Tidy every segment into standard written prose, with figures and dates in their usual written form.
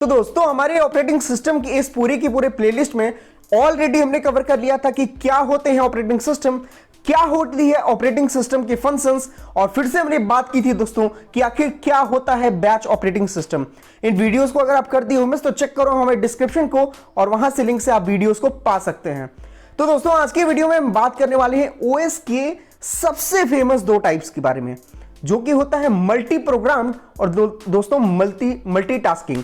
तो दोस्तों हमारे ऑपरेटिंग सिस्टम की इस पूरे की पूरे प्लेलिस्ट में ऑलरेडी हमने कवर कर लिया था कि क्या होते हैं ऑपरेटिंग सिस्टम, क्या होती है ऑपरेटिंग सिस्टम के फंक्शंस, और फिर से हमने बात की थी दोस्तों कि आखिर क्या होता है बैच ऑपरेटिंग सिस्टम। इन वीडियोस को अगर आप कर दिए हो मिस तो चेक करो हमारे डिस्क्रिप्शन को और वहां से लिंक से आप वीडियोस को पा सकते हैं। तो दोस्तों आज की वीडियो में हम बात करने वाले हैं ओएस के सबसे फेमस दो टाइप्स के बारे में, जो कि होता है मल्टी प्रोग्राम्ड और दोस्तों मल्टीटास्किंग।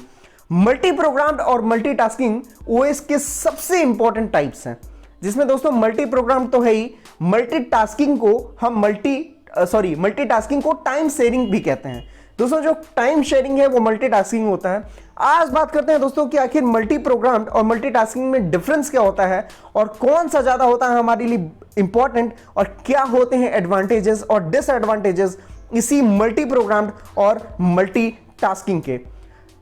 मल्टी प्रोग्राम्ड और मल्टीटास्किंग ओएस के सबसे इंपॉर्टेंट टाइप्स हैं, जिसमें दोस्तों मल्टी प्रोग्राम तो है ही, मल्टीटास्किंग को हम मल्टीटास्किंग को टाइम शेयरिंग भी कहते हैं। दोस्तों जो टाइम शेयरिंग है वो मल्टीटास्किंग होता है। आज बात करते हैं दोस्तों कि आखिर मल्टी प्रोग्राम्ड और मल्टीटास्किंग में डिफरेंस क्या होता है और कौन सा ज्यादा होता है हमारे लिए इंपॉर्टेंट, और क्या होते हैं एडवांटेजेस और डिसएडवांटेजेस इसी मल्टी प्रोग्राम्ड और मल्टीटास्किंग के।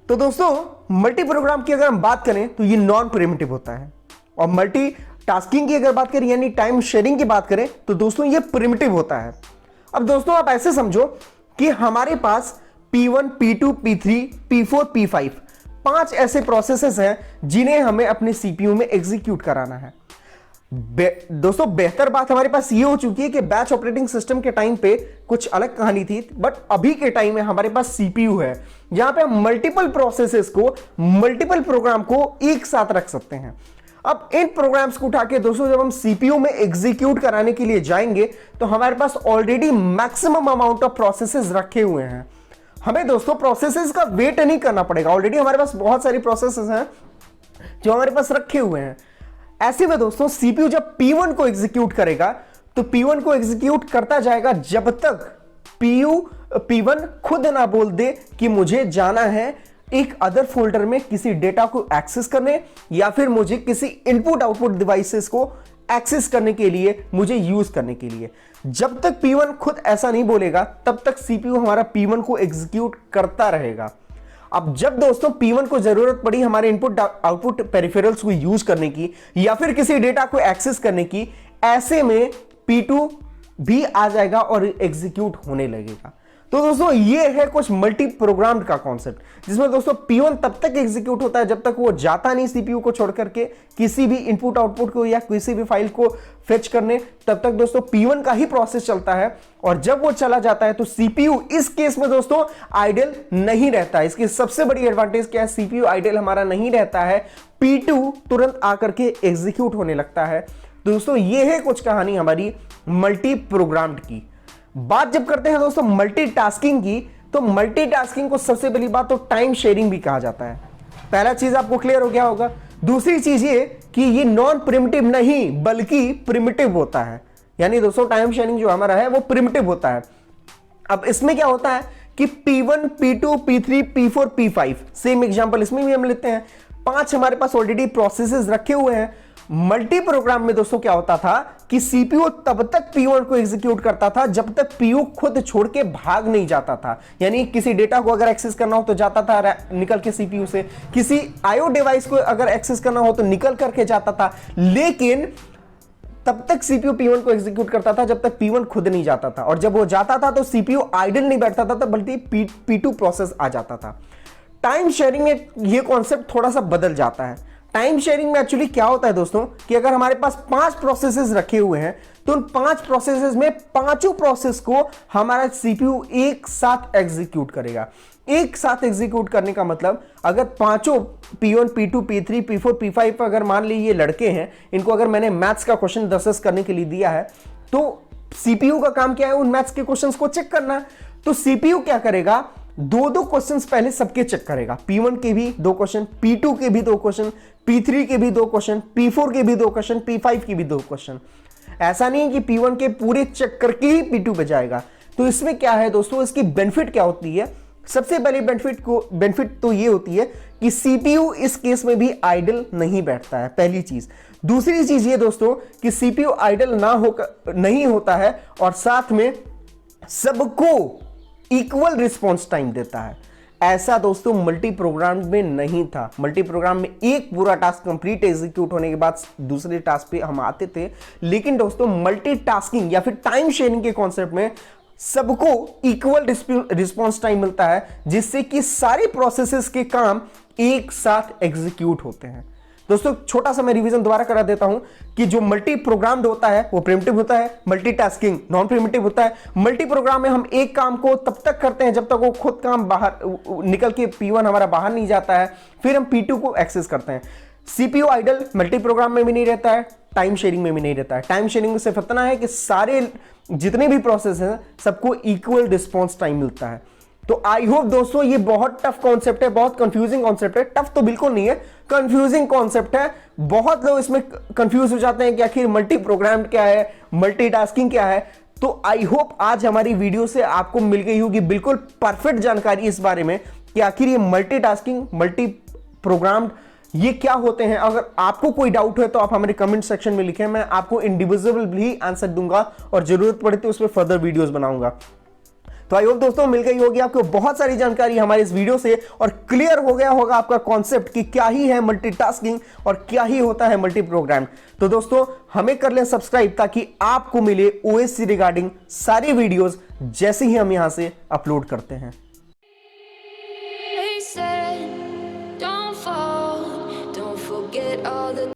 तो दोस्तों मल्टी प्रोग्राम की अगर हम बात करें तो ये नॉन प्रिमिटिव होता है, और मल्टी टास्किंग की अगर बात करें यानी टाइम शेयरिंग की बात करें तो दोस्तों ये प्रिमिटिव होता है। अब दोस्तों आप ऐसे समझो कि हमारे पास P1, P2, P3, P4, P5 5 ऐसे प्रोसेसेस हैं जिन्हें हमें अपने सीपीयू में एग्जीक्यूट कराना है। दोस्तों बेहतर बात हमारे पास ये हो चुकी है कि बैच ऑपरेटिंग सिस्टम के टाइम पे कुछ अलग कहानी थी, बट अभी के टाइम में हमारे पास सीपीयू है जहां पे हम मल्टीपल प्रोसेसेस को, मल्टीपल प्रोग्राम को एक साथ रख सकते हैं। अब इन प्रोग्राम्स को उठा के दोस्तों जब हम सीपीयू में एग्जीक्यूट कराने के लिए जाएंगे तो हमारे पास already maximum amount of processes रखे हुए हैं। हमें दोस्तों प्रोसेसेस का वेट नहीं करना पड़ेगा, ऑलरेडी हमारे पास बहुत सारी प्रोसेसेस हैं जो हमारे पास रखे हुए हैं। ऐसे में दोस्तों सीपीयू जब P1 को एग्जीक्यूट करेगा तो P1 को एग्जीक्यूट करता जाएगा जब तक P1 खुद ना बोल दे कि मुझे जाना है एक अदर फोल्डर में किसी डेटा को एक्सेस करने, या फिर मुझे किसी इनपुट आउटपुट डिवाइसेस को एक्सेस करने के लिए, मुझे यूज करने के लिए। जब तक P1 खुद ऐसा नहीं बोलेगा तब तक सीपीयू हमारा P1 को एग्जीक्यूट करता रहेगा। अब जब दोस्तों P1 को जरूरत पड़ी हमारे इनपुट आउटपुट पेरिफेरल्स को यूज करने की या फिर किसी डेटा को एक्सेस करने की, ऐसे में P2 भी आ जाएगा और एग्जीक्यूट होने लगेगा। तो दोस्तों ये है कुछ मल्टी प्रोग्राम्ड का कॉन्सेप्ट, जिसमें दोस्तों P1 तब तक एग्जीक्यूट होता है जब तक वो जाता नहीं सीपीयू को छोड़ करके किसी भी इनपुट आउटपुट को या किसी भी फाइल को फेच करने, तब तक दोस्तों P1 का ही प्रोसेस चलता है। और जब वो चला जाता है तो सीपीयू इस केस में दोस्तों आइडल नहीं रहता है। इसकी सबसे बड़ी एडवांटेज क्या है, सीपीयू आइडल हमारा नहीं रहता है, P2 तुरंत आकर के एग्जीक्यूट होने लगता है। दोस्तों ये है कुछ कहानी हमारी मल्टी प्रोग्राम्ड की। बात जब करते हैं दोस्तों मल्टीटास्किंग की, तो मल्टीटास्किंग को सबसे पहली बात तो टाइम शेयरिंग भी कहा जाता है। पहला चीज आपको क्लियर हो गया होगा। दूसरी चीज ये कि ये नॉन प्रिमिटिव नहीं बल्कि प्रिमिटिव होता है, यानी दोस्तों टाइम शेयरिंग जो हमारा है वो प्रिमिटिव होता है। अब इसमें क्या होता है कि P1, P2, P3, P4, P5 same example इसमें भी हम लेते हैं। 5 हमारे पास ऑलरेडी प्रोसेसेस रखे हुए हैं। मल्टी प्रोग्राम में दोस्तों क्या होता था कि सीपीयू तब तक P1 को एग्जीक्यूट करता था जब तक P2 खुद छोड़ के भाग नहीं जाता था, यानी किसी डेटा को अगर एक्सेस करना हो तो जाता था निकल के सीपीयू से, किसी आईओ डिवाइस को अगर एक्सेस करना हो तो निकल करके जाता था, लेकिन तब तक सीपीयू P1 को एग्जीक्यूट करता था जब तक P1 खुद नहीं जाता था, और जब वो जाता था तो सीपीयू आइडल नहीं बैठता था बल्कि P2 प्रोसेस आ जाता था। टाइम शेयरिंग में यह कॉन्सेप्ट थोड़ा सा बदल जाता है। टाइम शेयरिंग में एक्चुअली क्या होता है दोस्तों कि अगर हमारे पास 5 प्रोसेसेस रखे हुए हैं तो उन 5 प्रोसेसेस में पांचों प्रोसेस को हमारा सीपीयू एक साथ एग्जीक्यूट करेगा। एक साथ एग्जीक्यूट करने का मतलब अगर पांचों P1, P2, P3, P4, P5 अगर मान लीजिए ये लड़के हैं, इनको अगर मैंने मैथ्स का क्वेश्चन 10 करने के लिए दिया है तो सीपीयू का काम क्या है, उन मैथ्स के क्वेश्चंस को चेक करना। तो सीपीयू क्या करेगा, 2 क्वेश्चंस पहले सबके चेक करेगा। P1 के भी 2 क्वेश्चन, P2 के भी 2 क्वेश्चन, P3 के भी 2 क्वेश्चन, P4 के भी 2 क्वेश्चन, P5 के भी 2 क्वेश्चन। ऐसा नहीं है कि P1 के पूरे चेक करके ही P2 पे जाएगा। तो इसमें क्या है दोस्तों, इसकी बेनिफिट क्या होती है, सबसे पहले बेनिफिट तो ये होती है कि सीपीयू इस केस में भी आइडल नहीं बैठता है, पहली चीज। दूसरी चीज ये दोस्तों कि सीपीयू आइडल नहीं होता है और साथ में सबको इक्वल रिस्पॉन्स टाइम देता है। ऐसा दोस्तों मल्टी प्रोग्राम में नहीं था। मल्टी प्रोग्राम में एक पूरा टास्क कंप्लीट एग्जीक्यूट होने के बाद दूसरे टास्क पे हम आते थे, लेकिन दोस्तों मल्टीटास्किंग या फिर टाइम शेयरिंग के कॉन्सेप्ट में सबको इक्वल रिस्पॉन्स टाइम मिलता है, जिससे कि सारे प्रोसेसेस के काम एक साथ एग्जीक्यूट होते हैं। दोस्तों छोटा सा मैं रिवीजन दोबारा करा देता हूं कि जो मल्टी प्रोग्राम्ड होता है वो प्रिमिटिव होता है, मल्टीटास्किंग नॉन प्रिमिटिव होता है। मल्टी प्रोग्राम में हम एक काम को तब तक करते हैं जब तक वो खुद काम बाहर निकल के P1 हमारा बाहर नहीं जाता है, फिर हम P2 को एक्सेस करते हैं। CPU आइडल मल्टी प्रोग्राम में भी नहीं रहता है, टाइम शेयरिंग में भी नहीं रहता है। टाइम शेयरिंग में सिर्फ इतना है कि सारे जितने भी प्रोसेस हैं सबको इक्वल रिस्पॉन्स टाइम मिलता है। तो आई होप दोस्तों ये बहुत टफ कॉन्सेप्ट है, बहुत कंफ्यूजिंग कॉन्सेप्ट है। टफ तो बिल्कुल नहीं है, कंफ्यूजिंग कॉन्सेप्ट है। बहुत लोग इसमें कंफ्यूज हो जाते हैं कि आखिर मल्टी प्रोग्राम क्या है, मल्टीटास्किंग क्या है। तो आई होप आज हमारी वीडियो से आपको मिल गई होगी बिल्कुल परफेक्ट जानकारी इस बारे में कि आखिर ये मल्टीटास्किंग, मल्टी प्रोग्राम्ड ये क्या होते हैं। अगर आपको कोई डाउट है तो आप हमारे कमेंट सेक्शन में लिखें, मैं आपको इंडिविजुअल भी आंसर दूंगा और जरूरत पड़े तो उस पर फर्दर वीडियोस बनाऊंगा। तो आई होप दोस्तों मिल गई होगी आपको बहुत सारी जानकारी हमारे इस वीडियो से और क्लियर हो गया होगा आपका कॉन्सेप्ट कि क्या ही है मल्टीटास्किंग और क्या ही होता है मल्टी प्रोग्राम। तो दोस्तों हमें कर लें सब्सक्राइब ताकि आपको मिले ओएस से रिगार्डिंग सारी वीडियोस जैसे ही हम यहां से अपलोड करते हैं।